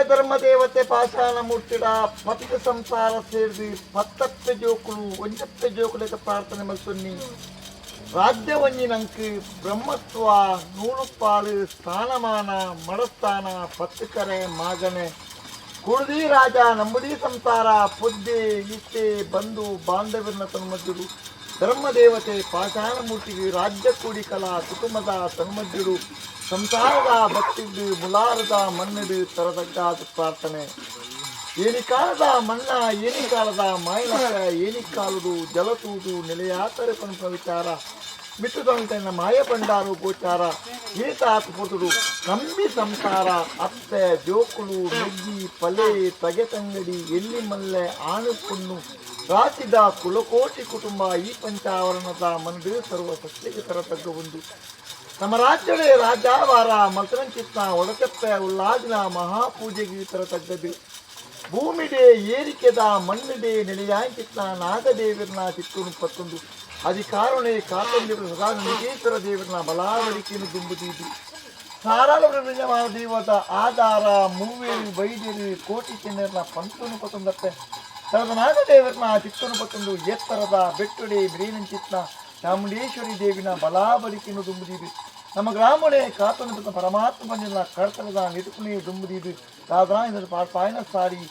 ಧರ್ಮದೇವತೆ ಪಾಷಾಣ ಮೂರ್ತಿಡ ಪತಿತ ಸಂಸಾರ ಸೇರಿದು ಪತ್ತಪ್ಪೆ ಜೋಕುಲು ಒಂಜಪ್ಪೆ ಜೋಕುಲೆಕ ಪ್ರಾರ್ಥನೆ ಮಲ್ತೊನ್ನಿ ರಾಜ್ಯವನ್ನಿನಂಕ್ ಬ್ರಹ್ಮತ್ವ ನೂಲುಪಾಲು ಸ್ಥಾನಮಾನ ಮಡಸ್ಥಾನ ಪತ್ತಕರೆ ಮಾಗನೆ ಕುಡ್ದಿ ರಾಜ ನಂಬುದಿ ಸಂಸಾರ ಪುದ್ದೆ ಇಷ್ಟೆ ಬಂಧು ಬಾಂಧವ್ಯನ ತನ್ಮದ್ದುಡು ಧರ್ಮದೇವತೆ ಪಾಷಾಣ ಮೂರ್ತಿಗೆ ರಾಜ್ಯ ಕೂಡಿಕಲ ಕುಟುಂಬದ ತನ್ಮದ್ದುಡು ಸಂಸಾರದ ಭಕ್ತಿದ್ದು ಮುಲಾರದ ಮಣ್ಣಿಡು ತರದಗ್ಗಾದ ಪ್ರಾರ್ಥನೆ ಏನಿಕಾಲದ ಮಣ್ಣ ಏನಿಕಾಲದ ಮಾಯನಕ ಏನಿಕಾಲುಡು ಜಲತೂದು ನೆಲೆಯಾತರೆ ಪಂಪ ವಿಚಾರ ಮಿಟ್ಟು ತನ್ನ ಮಾಯ ಬಂಡಾರು ಗೋಚಾರ ಈತ ಹಾಕುವುದು ನಂಬಿ ಸಂಸಾರ ಅತ್ತೆ ಜೋಕುಳು ಮೆಗ್ಗಿ ಪಲೆ ತಗೆತಂಗಡಿ ಎಲ್ಲಿ ಮಲ್ಲೆ ಆಣುಪುಣ್ಣು ರಾಸಿದ ಕುಲಕೋಟಿ ಕುಟುಂಬ ಈ ಪಂಚಾವರಣದ ಮಂದಿ ಸರ್ವ ಸಸ್ಯಕ್ಕೆ ತರತಗ್ಗ ಒಂದು ನಮ್ಮ ರಾಜ್ಯವೇ ರಾಜಾವಾರ ಮಲ್ತರಂಚಿತ್ನ ಒಳಕೆಪ್ಪೆ ಉಲ್ಲಾದಿನ ಮಹಾಪೂಜೆಗೆ ತರತಗ್ಗದು ಭೂಮಿಡೆ ಏರಿಕೆದ ಮಣ್ಣಿಡೆ ನೆಲೆಯಾಂಕಿತ್ನ ನಾಗದೇವರನ ಚಿತ್ತೂರು ಪತ್ತೊಂದು ಅಧಿಕಾರಣೆ ಕಾತಂದಿರು ಸದಾ ನಿಜೇಶ್ವರ ದೇವರನ ಬಲಾವಳಿಕೆಯನ್ನು ದುಂಬುತ್ತಿದ್ದು ಸಾರಾಳ ದೇವದ ಆಧಾರ ಮೂವೇರು ವೈದ್ಯರು ಕೋಟಿ ಚಿನ್ನರನ ಪಂತೂನು ಪತ್ತೊಂದಪ್ಪೆ ತರದ ನಾಗದೇವರನ ಚಿತ್ತೂರು ಪತ್ತೊಂದು ಎತ್ತರದ ಬೆಟ್ಟುಡೆ ಮಿರೇನಂಚಿತ್ನ ಚಾಮುಂಡೇಶ್ವರಿ ದೇವಿನ ಬಲಾಬಲಿಕೆಯನ್ನು ದುಂಬುತ್ತಿದ್ದು ನಮ್ಮ ಗ್ರಾಮಡೆ ಕಾತೊಂದು ಪರಮಾತ್ಮ ಬಂದಿನ ಕರ್ತನದ ನಿರುಪುಣಿ ದುಂಬುದಿದ್ದು ರಾಧಾನ ಪಾಯನ ಸಾರಿ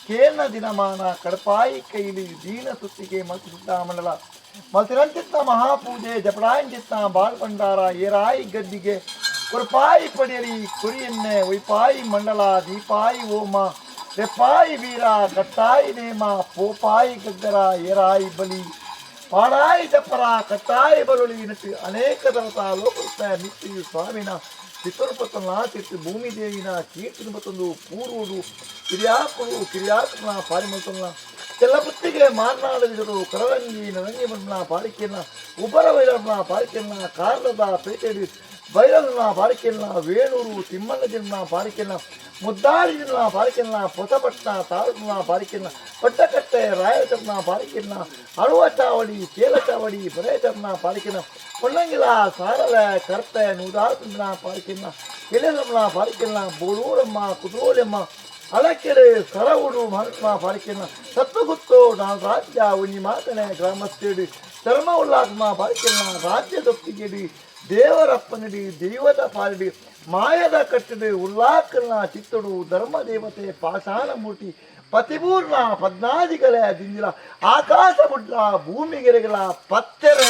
ಕೇರ್ನ ದಿನಮಾನ ಕಡಪಾಯಿ ಕೈಲಿ ದೀನ ಸುತ್ತಿಗೆ ಮಲ್ತಿಸಿದ್ದ ಮಂಡಲ ಮಲ್ತಿರಂಚಿತ್ನ ಮಹಾಪೂಜೆ ಜಪಡಾಯಿಂಚಿತ್ನ ಬಾಳ್ಪಂಡಾರ ಏರಾಯಿ ಗದ್ದಿಗೆ ಕುರ್ಪಾಯಿ ಪಡೆಯಲಿ ಕುರಿಯನ್ನೆ ವೈಪಾಯಿ ಮಂಡಲ ದೀಪಾಯಿ ಓಮ ರೆಪ್ಪಾಯಿ ವೀರ ಕಟ್ಟಾಯಿ ನೇಮ ಪೋಪಾಯಿ ಗಗ್ಗರ ಏರಾಯಿ ಬಲಿ ಪಾಡಾಯಿ ಜಪ್ಪರ ಕಟ್ಟಾಯಿ ಬಲುಳಿ ನಟ್ಟು ಅನೇಕ ದರತ ಲೋಕೃತ ನಿತ್ಯ ಸ್ವಾಮಿನ ಚಿತ್ತೂರುಪತ್ತನ ತಿಟ್ಟು ಭೂಮಿ ದೇವಿನ ಕೀರ್ತಿನ ಮತ್ತೊಂದು ಪೂರ್ವಡು ಕಿರಿಯಾಕನ ಪಾರಿಮಲ್ತನ ಚೆಲ್ಲಪುತ್ತಿಗೆ ಮಾರ್ನಾಡದಿದರು ಕರರಂಗಿ ನರಂಗಿ ಬಣ್ಣ ಪಾಲಿಕೆಯನ್ನ ಉಬ್ಬರ ಬೈರನ್ನ ಪಾಲಿಕೆಯನ್ನ ಕಾರಣದ ಪೇಟೆಡಿ ಬೈರನ್ನ ಪಾಲಿಕೆಯನ್ನ ವೇಣೂರು ತಿಮ್ಮಣ್ಣ ಜಿನ್ನ ಪಾಲಿಕೆಯನ್ನ ಮುದ್ದಾಡಿ ಜಿನ್ನ ಪಾಲಿಕೆಯನ್ನ ಪೊಸಪಟ್ಟಣ ತಾಲೂಕಿನ ಪಾಲಿಕೆಯನ್ನ ಪಟ್ಟಕಟ್ಟೆ ರಾಯಚರ್ನ ಪಾಲಿಕೆಯನ್ನ ಅಳುವ ಚಾವಡಿ ಕೇಲ ಚಾವಡಿ ಬರೇಚರ್ನ ಪಾಲಿಕೆಯನ್ನ பொன்னங்கிலா சாரல கருத்த நூதாரத்தினா பாரிக்கன்னா இளையம்மா பாரிக்கன்னா ಬೋಳೂರಮ್ಮ ಕುದೋಲಮ್ಮ ಅಳಕೆರೆ ಸರವುಡು ಮಹಾತ್ಮ ಪಾರಿಕೆನ್ನ ಸತ್ತುಗುತ್ತು ನಾನು ರಾಜ್ಯ ಉನಿ ಮಾತನೆ ಗ್ರಾಮಸ್ಥೇಡಿ ಧರ್ಮ ಉಲ್ಲಾಸಮ ಪಾರಿಕೆನ್ನ ರಾಜ್ಯದೊಪ್ಪಿಗೆಡಿ ದೇವರಪ್ಪನಡಿ ದೈವದ ಪಾಲಡಿ ಮಾಯದ ಕಟ್ಟಡಿ ಉಲ್ಲಾಕನ ಚಿತ್ತಡು ಧರ್ಮ ದೇವತೆ ಪಾಷಾಣ ಮೂರ್ತಿ ಪತಿಪೂರ್ಣ ಪದ್ನಾದಿಗಳ ದಿಂದಿಲ ಆಕಾಶ ಮುಡ್ಲ ಭೂಮಿಗೆರೆಗಳ ಪತ್ತೆರೆ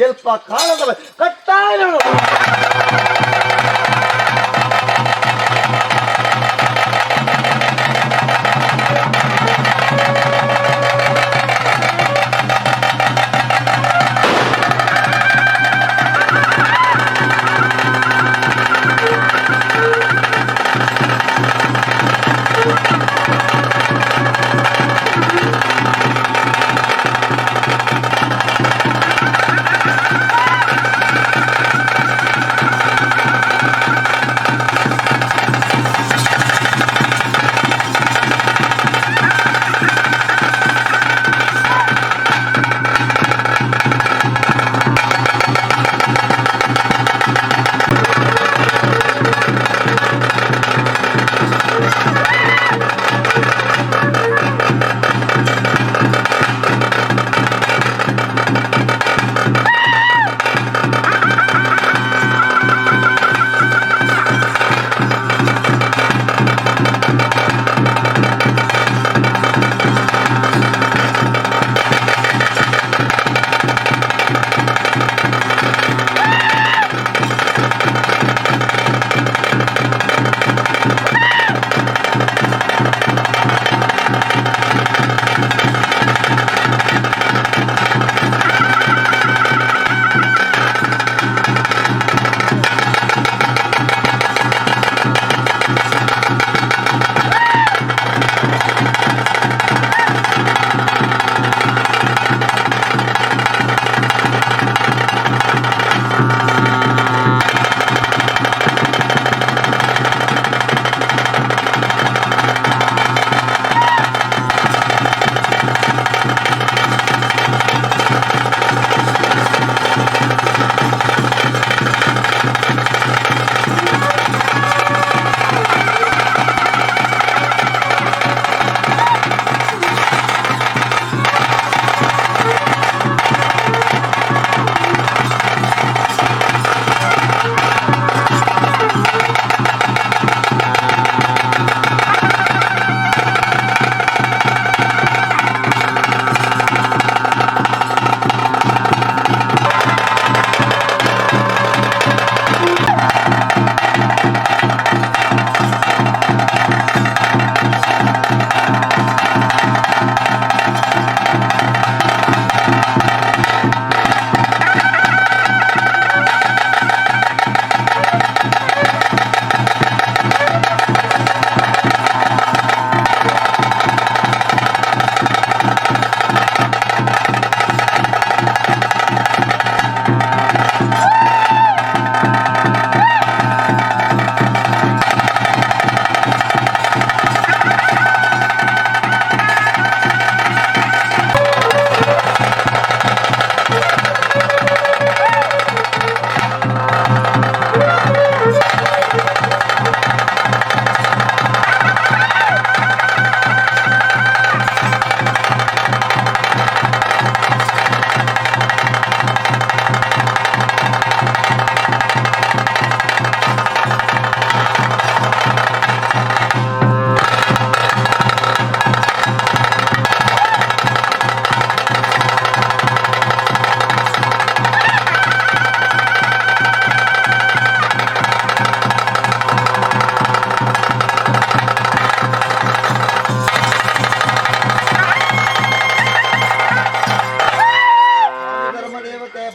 ಎಲ್ಪ ಕಾಲದ ಕಟ್ಟಾಯ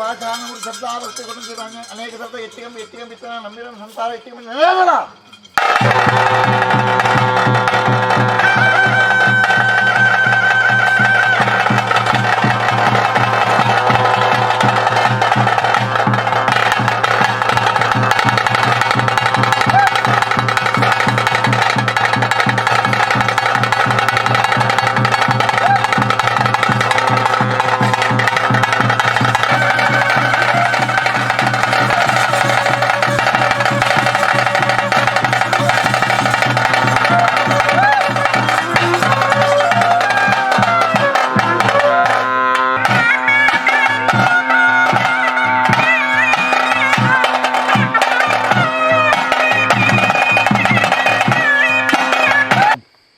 ಪಾಷಾಣಮೂರ್ತಿ ಶಬ್ದ ಆವೃತ್ತಿಗೊಂಡು ಅನೇಕ ಶಬ್ದ ಎಟ್ಟಿಗಂ ಬಿತ್ತನ ನಂಬಿರ ಸಂಸಾರ ಎಟ್ಟಿಗಂ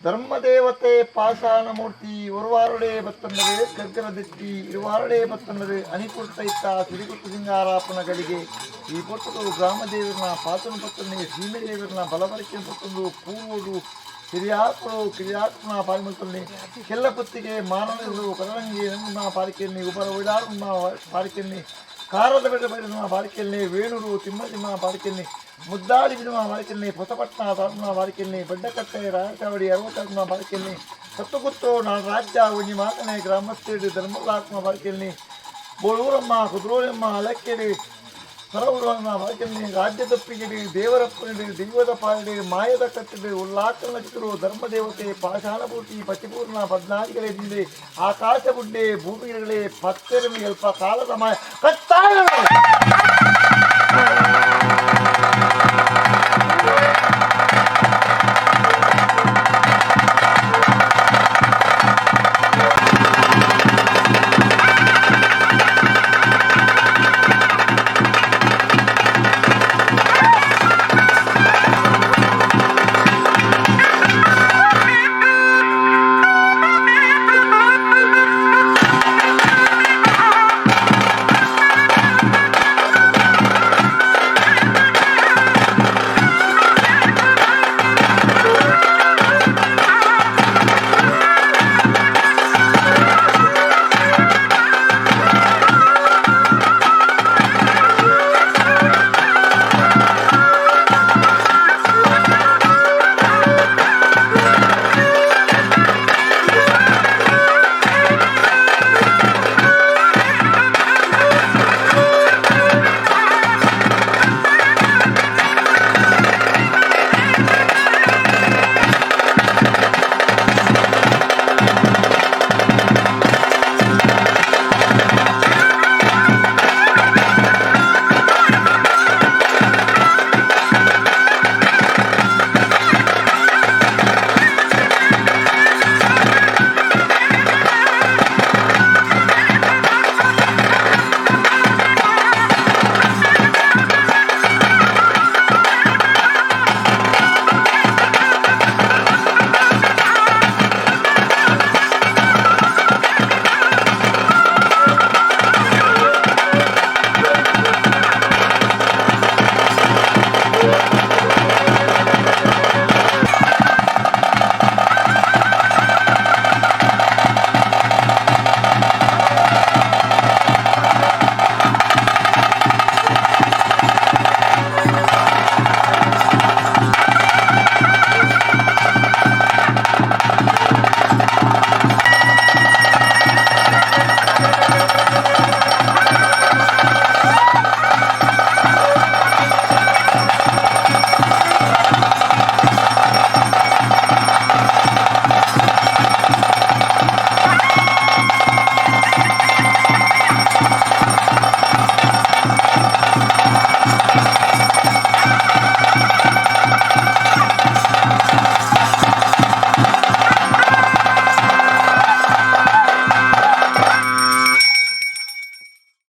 ಧರ್ಮದೇವತೆ ಪಾಷಾಣಮೂರ್ತಿ ಒರುವಾರುಡೆ ಬತ್ತನ್ನದೆ ಗಗ್ಗರದೆತ್ತಿ ಇರುವಾರುಡೆ ಬತ್ತನ್ನದೆ ಅನಿಕುರ್ತೈತ ಸಿರಿಗುಟ್ಟು ಸಿಂಗಾರಾಪನಗಳಿಗೆ ಈ ಪೊಟ್ಟದು ಗ್ರಾಮದೇವರನ್ನ ಪಾತನ ಪತ್ತನೆ ಸೀಮೆದೇವರನ್ನ ಬಲಬರಿಕೆ ಪತ್ತೊಂದು ಪೂರ್ವಡು ಕಿರಿಯಾತ್ಮನ ಪಾಲಿಮಲ್ತಲ್ಲಿ ಕೆಲ್ಲಪತ್ತಿಗೆ ಮಾನವರು ಕದರಂಗಿ ನಂಗುನ ಪಾಲಿಕೆಯಲ್ಲಿ ಉಪರ ಒಯ್ದಾಡುನ ಪಾಲಿಕೆಯಲ್ಲಿ ಕಾರದ ಬೆಡ ಬೆಳೆದ ಪಾಲಿಕೆಯಲ್ಲಿ ವೇಣೂರು ತಿಮ್ಮನ ಪಾಲಿಕೆಯಲ್ಲಿ ಮುದ್ದಾಡಿ ಬಿಡುವ ಬಾಳಿಕೆಯಲ್ಲಿ ಹೊಸಪಟ್ಟಣ ತಾಲೂಕಿನ ಬಾಳಿಕೆಯಲ್ಲಿ ಬಡ್ಡಕಟ್ಟೆ ರಾಯಚವಾಡಿ 60 ಬಾಳಿಕೆಯಲ್ಲಿ ಸತ್ತುಗುತ್ತು ನಾಡು ರಾಜ್ಯ ಉಣ್ಣಿ ಮಾತನೆ ಗ್ರಾಮಸ್ಥೇಡಿ ಧರ್ಮಲಾತ್ಮ ಬಾಳಿಕೆಯಲ್ಲಿ ಬೋಳೂರಮ್ಮ ಕುದ್ರೋಳಮ್ಮ ಅಲಕ್ಕೇಡಿ ಸರವುರಮ್ಮ ಬಾಳಿಕೆಯಲ್ಲಿ ರಾಜ್ಯ ತಪ್ಪಿಗೆಡಿ ದೇವರಪ್ಪನಿಡಿ ದೈವದ ಪಾಲಿಡಿ ಮಾಯದ ಕಟ್ಟಿಡಿ ಉಲ್ಲಾಕನ ಚಿಕ್ಕರು ಧರ್ಮದೇವತೆ ಪಾಷಾಣಪೂರ್ತಿ ಪತಿಪೂರ್ಣ 14 ಆಕಾಶ ಬುಡ್ಡೆ ಭೂಮಿಗಳೇ ಪತ್ತೆರಮಿ ಅಲ್ಪ ಕಾಲದ ಮಾಯ ಕಟ್ಟಾಯ